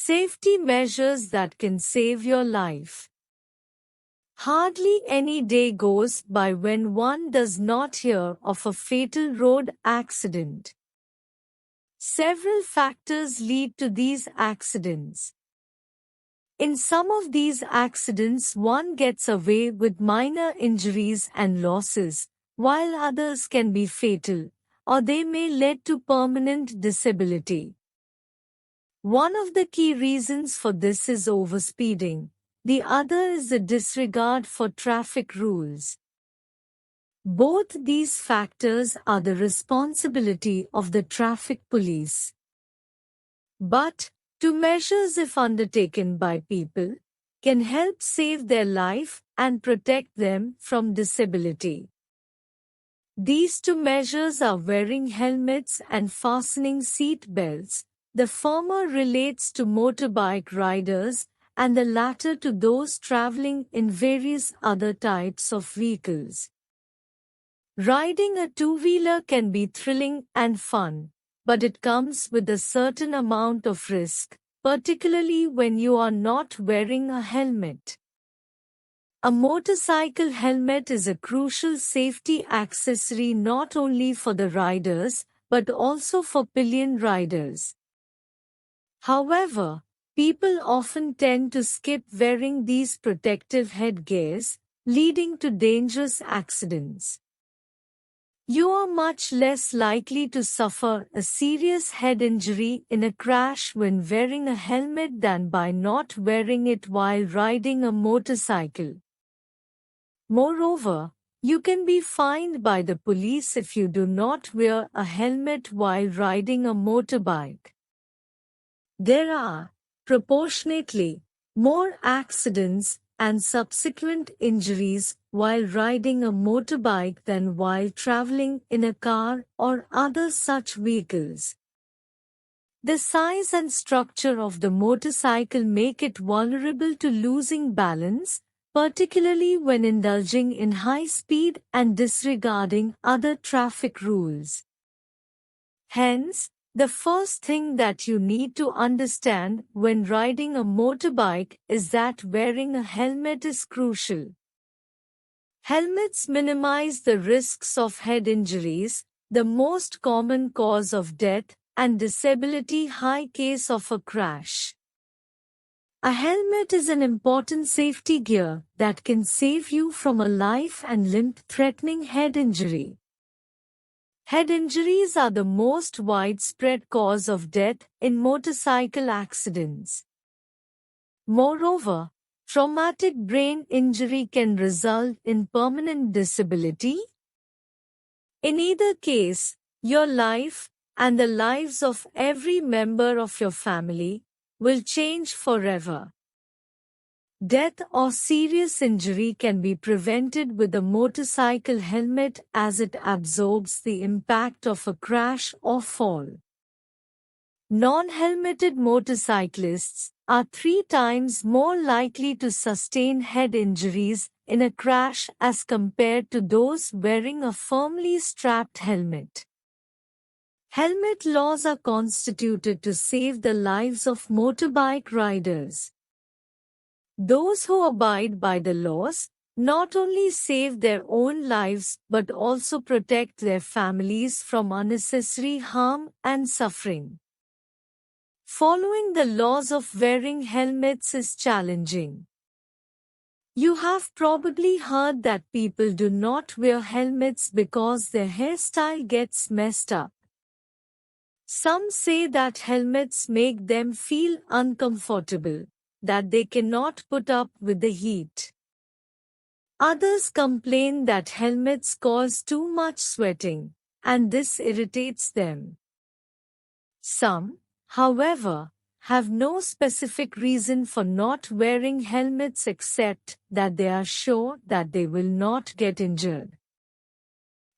Safety measures that can save your life. Hardly any day goes by when one does not hear of a fatal road accident. Several factors lead to these accidents. In some of these accidents, one gets away with minor injuries and losses, while others can be fatal, or they may lead to permanent disability. One of the key reasons for this is overspeeding. The other is the disregard for traffic rules. Both these factors are the responsibility of the traffic police. But, two measures, if undertaken by people, can help save their life and protect them from disability. These two measures are wearing helmets and fastening seat belts. The former relates to motorbike riders and the latter to those traveling in various other types of vehicles. Riding a two-wheeler can be thrilling and fun, but it comes with a certain amount of risk, particularly when you are not wearing a helmet. A motorcycle helmet is a crucial safety accessory not only for the riders, but also for pillion riders. However, people often tend to skip wearing these protective headgears, leading to dangerous accidents. You are much less likely to suffer a serious head injury in a crash when wearing a helmet than by not wearing it while riding a motorcycle. Moreover, you can be fined by the police if you do not wear a helmet while riding a motorbike. There are, proportionately, more accidents and subsequent injuries while riding a motorbike than while traveling in a car or other such vehicles. The size and structure of the motorcycle make it vulnerable to losing balance, particularly when indulging in high speed and disregarding other traffic rules. Hence, the first thing that you need to understand when riding a motorbike is that wearing a helmet is crucial. Helmets minimize the risks of head injuries, the most common cause of death and disability in case of a crash. A helmet is an important safety gear that can save you from a life and limb-threatening head injury. Head injuries are the most widespread cause of death in motorcycle accidents. Moreover, traumatic brain injury can result in permanent disability. In either case, your life and the lives of every member of your family will change forever. Death or serious injury can be prevented with a motorcycle helmet as it absorbs the impact of a crash or fall. Non-helmeted motorcyclists are 3 times more likely to sustain head injuries in a crash as compared to those wearing a firmly strapped helmet. Helmet laws are constituted to save the lives of motorbike riders. Those who abide by the laws not only save their own lives but also protect their families from unnecessary harm and suffering. Following the laws of wearing helmets is challenging. You have probably heard that people do not wear helmets because their hairstyle gets messed up. Some say that helmets make them feel uncomfortable, that they cannot put up with the heat. Others complain that helmets cause too much sweating, and this irritates them. Some, however, have no specific reason for not wearing helmets except that they are sure that they will not get injured.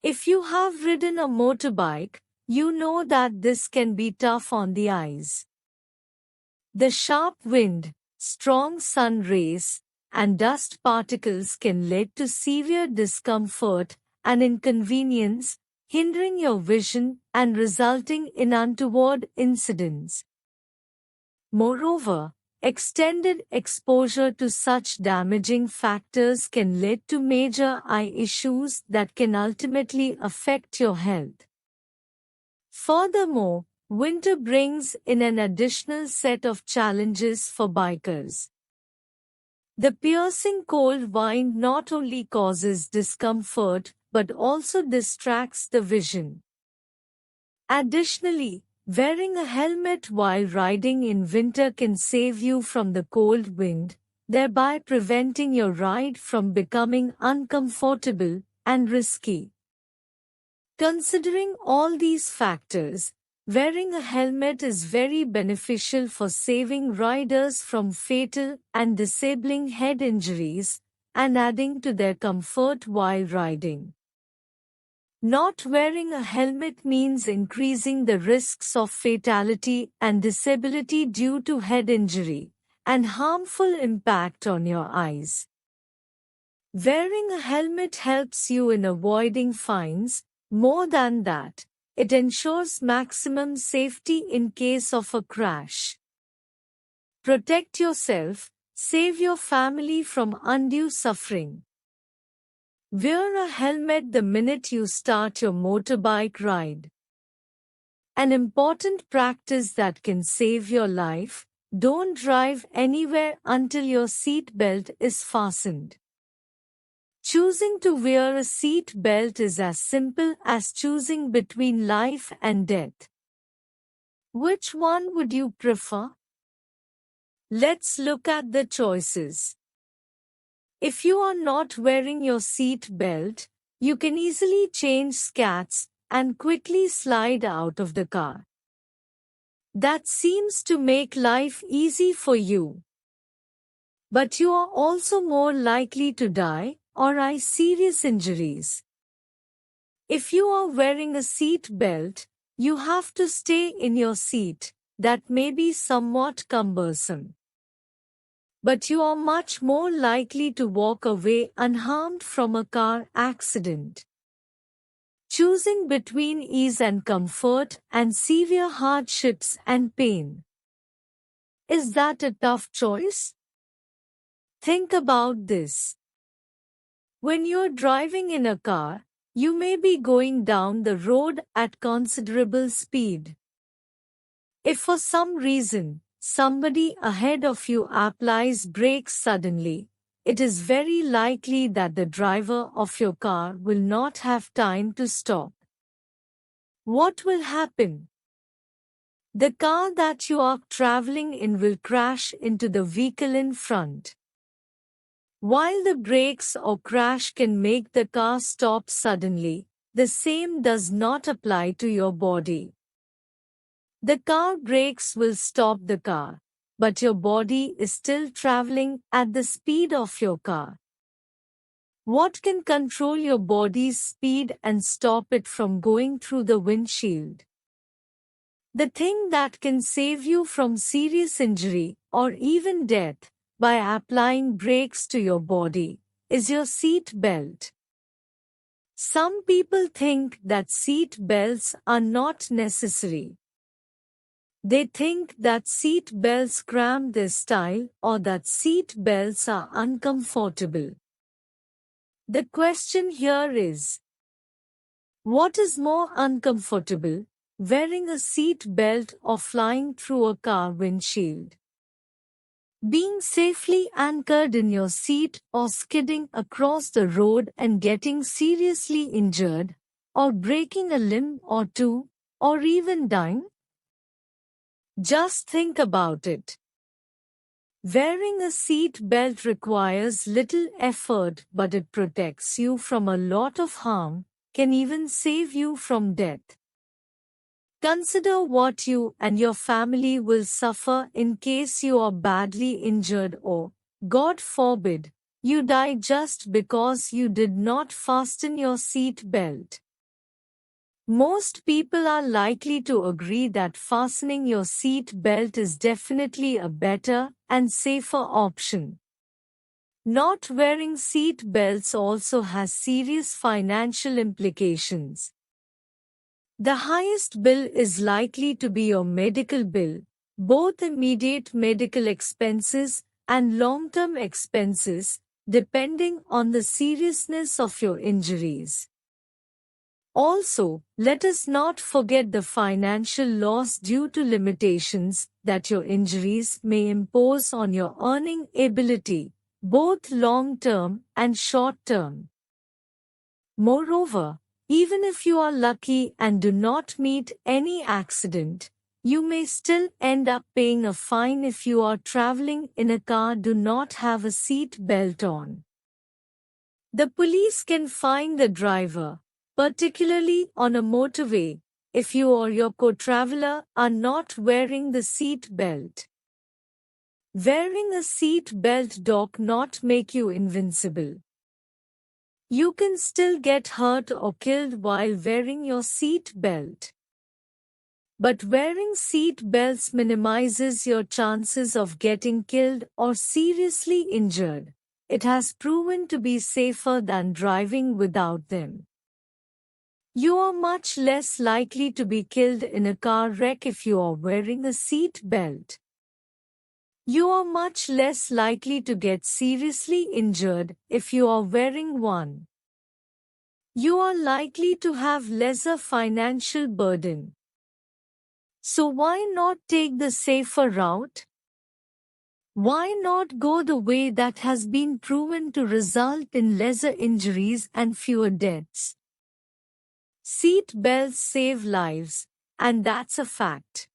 If you have ridden a motorbike, you know that this can be tough on the eyes. The sharp wind, strong sun rays, and dust particles can lead to severe discomfort and inconvenience, hindering your vision and resulting in untoward incidents. Moreover, extended exposure to such damaging factors can lead to major eye issues that can ultimately affect your health. Furthermore, winter brings in an additional set of challenges for bikers. The piercing cold wind not only causes discomfort but also distracts the vision. Additionally, wearing a helmet while riding in winter can save you from the cold wind, thereby preventing your ride from becoming uncomfortable and risky. Considering all these factors, wearing a helmet is very beneficial for saving riders from fatal and disabling head injuries and adding to their comfort while riding. Not wearing a helmet means increasing the risks of fatality and disability due to head injury and harmful impact on your eyes. Wearing a helmet helps you in avoiding fines. More than that, it ensures maximum safety in case of a crash. Protect yourself, save your family from undue suffering. Wear a helmet the minute you start your motorbike ride. An important practice that can save your life: don't drive anywhere until your seat belt is fastened. Choosing to wear a seat belt is as simple as choosing between life and death. Which one would you prefer? Let's look at the choices. If you are not wearing your seat belt, you can easily change scats and quickly slide out of the car. That seems to make life easy for you. But you are also more likely to die or eye serious injuries. If you are wearing a seat belt, you have to stay in your seat. That may be somewhat cumbersome. But you are much more likely to walk away unharmed from a car accident. Choosing between ease and comfort and severe hardships and pain. Is that a tough choice? Think about this. When you're driving in a car, you may be going down the road at considerable speed. If for some reason, somebody ahead of you applies brakes suddenly, it is very likely that the driver of your car will not have time to stop. What will happen? The car that you are traveling in will crash into the vehicle in front. While the brakes or crash can make the car stop suddenly, the same does not apply to your body. The car brakes will stop the car, but your body is still traveling at the speed of your car. What can control your body's speed and stop it from going through the windshield? The thing that can save you from serious injury or even death by applying brakes to your body is your seat belt. Some people think that seat belts are not necessary. They think that seat belts cramp their style or that seat belts are uncomfortable. The question here is, what is more uncomfortable, wearing a seat belt or flying through a car windshield? Being safely anchored in your seat or skidding across the road and getting seriously injured, or breaking a limb or two, or even dying? Just think about it. Wearing a seat belt requires little effort, but it protects you from a lot of harm, can even save you from death. Consider what you and your family will suffer in case you are badly injured or, God forbid, you die just because you did not fasten your seat belt. Most people are likely to agree that fastening your seat belt is definitely a better and safer option. Not wearing seat belts also has serious financial implications. The highest bill is likely to be your medical bill, both immediate medical expenses and long-term expenses, depending on the seriousness of your injuries. Also, let us not forget the financial loss due to limitations that your injuries may impose on your earning ability, both long-term and short-term. Moreover, even if you are lucky and do not meet any accident, you may still end up paying a fine if you are traveling in a car do not have a seat belt on. The police can fine the driver, particularly on a motorway, if you or your co-traveler are not wearing the seat belt. Wearing a seat belt does not make you invincible. You can still get hurt or killed while wearing your seat belt. But wearing seat belts minimizes your chances of getting killed or seriously injured. It has proven to be safer than driving without them. You are much less likely to be killed in a car wreck if you are wearing a seat belt. You are much less likely to get seriously injured if you are wearing one. You are likely to have lesser financial burden. So why not take the safer route? Why not go the way that has been proven to result in lesser injuries and fewer deaths? Seat belts save lives, and that's a fact.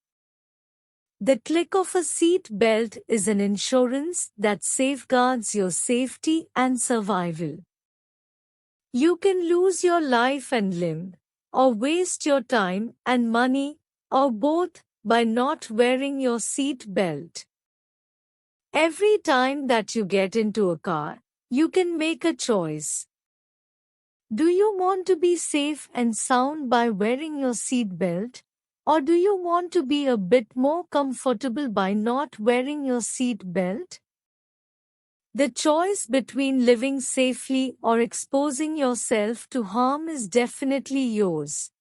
The click of a seat belt is an insurance that safeguards your safety and survival. You can lose your life and limb, or waste your time and money, or both, by not wearing your seat belt. Every time that you get into a car, you can make a choice. Do you want to be safe and sound by wearing your seat belt? Or do you want to be a bit more comfortable by not wearing your seat belt? The choice between living safely or exposing yourself to harm is definitely yours.